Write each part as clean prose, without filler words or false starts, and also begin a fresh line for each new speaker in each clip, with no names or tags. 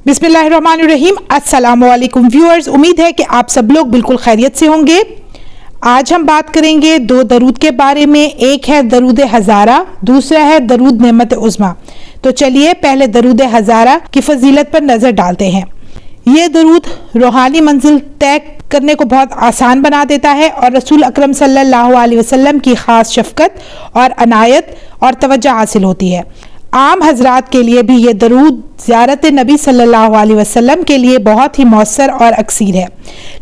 बिस्मिल्लाहिर्रहमानिर्रहीम। अस्सलामुअलैकुम व्यूअर्स, उम्मीद है कि आप सब लोग बिल्कुल खैरियत से होंगे। आज हम बात करेंगे दो दरूद के बारे में। एक है दरूद हज़ारा, दूसरा है दरूद नेमत उज़्मा। तो चलिए पहले दरूद हज़ारा की फजीलत पर नज़र डालते हैं। ये दरूद रूहानी मंजिल तय करने को बहुत आसान बना देता है और रसूल अकरम सल्लल्लाहु अलैहि वसल्लम की ख़ास शफ़क़त और अनायत और तवज्जो हासिल होती है। आम हजरात के लिए भी ये दरूद ज़ियारत नबी सल्लल्लाहु अलैहि वसल्लम के लिए बहुत ही मौसर और अक्सीर है।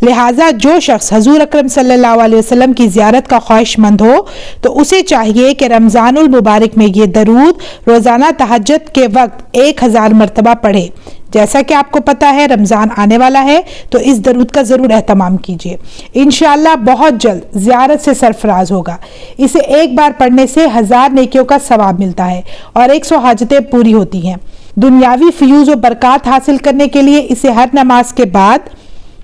लिहाजा जो शख्स हजूर अकरम सल्लल्लाहु अलैहि वसल्लम की ज़ियारत का ख्वाहिशमंद हो तो उसे चाहिए कि रमज़ानुल मुबारक में ये दरूद रोज़ाना तहज्जुद के वक्त 1000 मरतबा पढ़े। जैसा कि आपको पता है रमज़ान आने वाला है, तो इस दरूद का ज़रूर एहतमाम कीजिए। इंशाअल्लाह बहुत जल्द ज़ियारत से सरफराज होगा। इसे एक बार पढ़ने से 1000 नेकियों का सवाब मिलता है और 100 हाजतें पूरी होती हैं। दुनियावी फ्यूज़ और बरक़ात हासिल करने के लिए इसे हर नमाज के बाद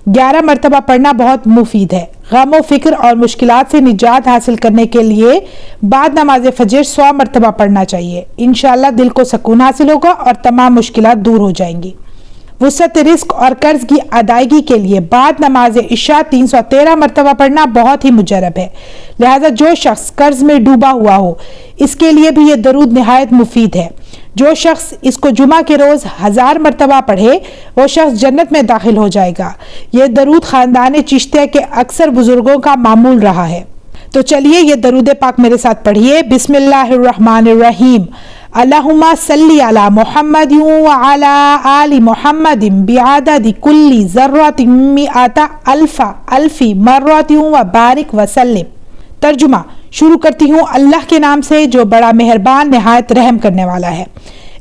11 मरतबा पढ़ना बहुत मुफीद है। गम व फिक्र और मुश्किलात से निजात हासिल करने के लिए बाद नमाज फजर 100 मरतबा पढ़ना चाहिए। इंशाअल्लाह दिल को सुकून हासिल होगा और तमाम मुश्किलात दूर हो जाएंगी। वुसअत रिस्क और कर्ज की अदायगी के लिए बाद नमाज इशा 313 मरतबा पढ़ना बहुत ही मुजरब है। लिहाजा जो शख्स कर्ज में डूबा हुआ हो इसके लिए भी ये दरूद निहायत मुफीद है। जो शख्स इसको जुमा के रोज़ 1000 मरतबा पढ़े वो शख्स जन्नत में दाखिल हो जाएगा। ये दरूद ख़ानदान चिश्तिया के अक्सर बुजुर्गों का मामूल रहा है। तो चलिए ये दरूद पाक मेरे साथ पढ़िए। बिस्मिल्लाहिर्रहमानिर्रहीम। अल्लाहुम्मा सल्ली अला मुहम्मदिन व अला आलि मुहम्मदिन बिअददि कुल्ली ज़र्रतिन मिअता अल्फा अल्फी मर्रतिन व बारिक व सल्लिम। तर्जुमा शुरू करती हूँ अल्लाह के नाम से जो बड़ा मेहरबान निहायत रहम करने वाला है।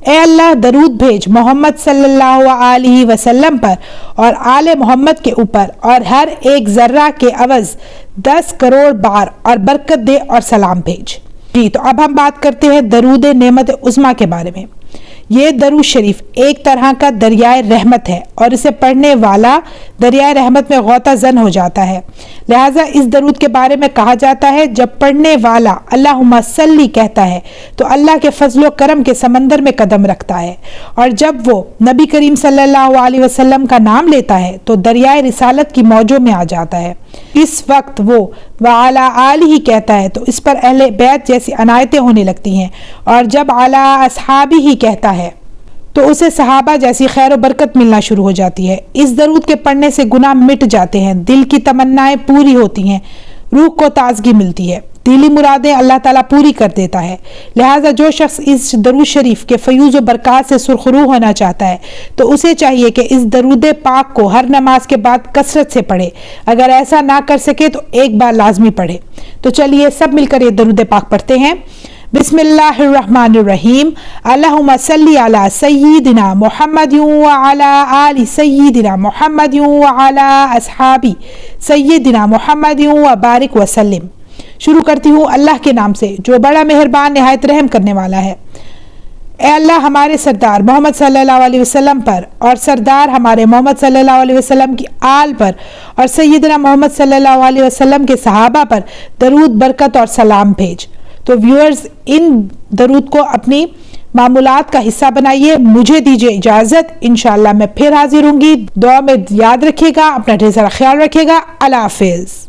ए अल्लाह दरूद भेज मोहम्मद सल्लल्लाहु अलैहि वसल्लम पर और आले मोहम्मद के ऊपर और हर एक ज़र्रा के अवज़ 10 करोड़ बार और बरकत दे और सलाम भेज। जी तो अब हम बात करते हैं दरूद नेमत उज़्मा के बारे में। ये दरूद शरीफ एक तरह का दरियाए रहमत है और इसे पढ़ने वाला दरियाए रहमत में गौता ज़न हो जाता है। लिहाजा इस दरूद के बारे में कहा जाता है जब पढ़ने वाला अल्लाहुम्मा सल्ली कहता है तो अल्लाह के फजलो करम के समंदर में कदम रखता है, और जब वो नबी करीम सल्लल्लाहु अलैहि वसल्लम का नाम लेता है तो दरियाए रिसालत की मौजों में आ जाता है। इस वक्त वो वाला आली ही कहता है तो इस पर अहले बैत जैसी अनायतें होने लगती हैं, और जब आला असहाबी ही कहता है तो उसे सहाबा जैसी खैर और बरकत मिलना शुरू हो जाती है। इस दरूद के पढ़ने से गुनाह मिट जाते हैं, दिल की तमन्नाएं पूरी होती हैं, रूह को ताजगी मिलती है, दिली मुरादें अल्लाह ताला पूरी कर देता है। लिहाजा जो शख्स इस दरूद शरीफ के फयूज़ व बरक़ात से सुरखरू होना चाहता है तो उसे चाहिए कि इस दरूद पाक को हर नमाज के बाद कसरत से पढ़े। अगर ऐसा ना कर सके तो एक बार लाजमी पढ़े। तो चलिए सब मिलकर ये दरूद पाक पढ़ते हैं। बिस्मिल्लाहिर्रहमानिर्रहीम। अल्लाहुम्मा सल्ली अला सय्यिदिना मुहम्मदिन व अला आलि सय्यिदिना मुहम्मदिन व अला असहाबी सय्यिदिना मुहम्मदिन व बारिक व सल्लिम। शुरू करती हूँ अल्लाह के नाम से जो बड़ा मेहरबान निहायत रहम करने वाला है। ए अल्लाह हमारे सरदार मोहम्मद सल्लल्लाहु अलैहि वसल्लम पर और सरदार हमारे मोहम्मद सल्लल्लाहु अलैहि वसल्लम की आल पर और सय्यदना मोहम्मद सल्लल्लाहु अलैहि वसल्लम के सहाबा पर दरूद बरकत और सलाम भेज। तो व्यूअर्स इन दरूद को अपनी मामूलात का हिस्सा बनाइए। मुझे दीजिए इजाज़त, इंशाअल्लाह मैं फिर हाजिर होंगी। दुआ में याद रखिएगा, अपना ढेर सारा ख्याल रखिएगा। अल्लाह हाफिज़।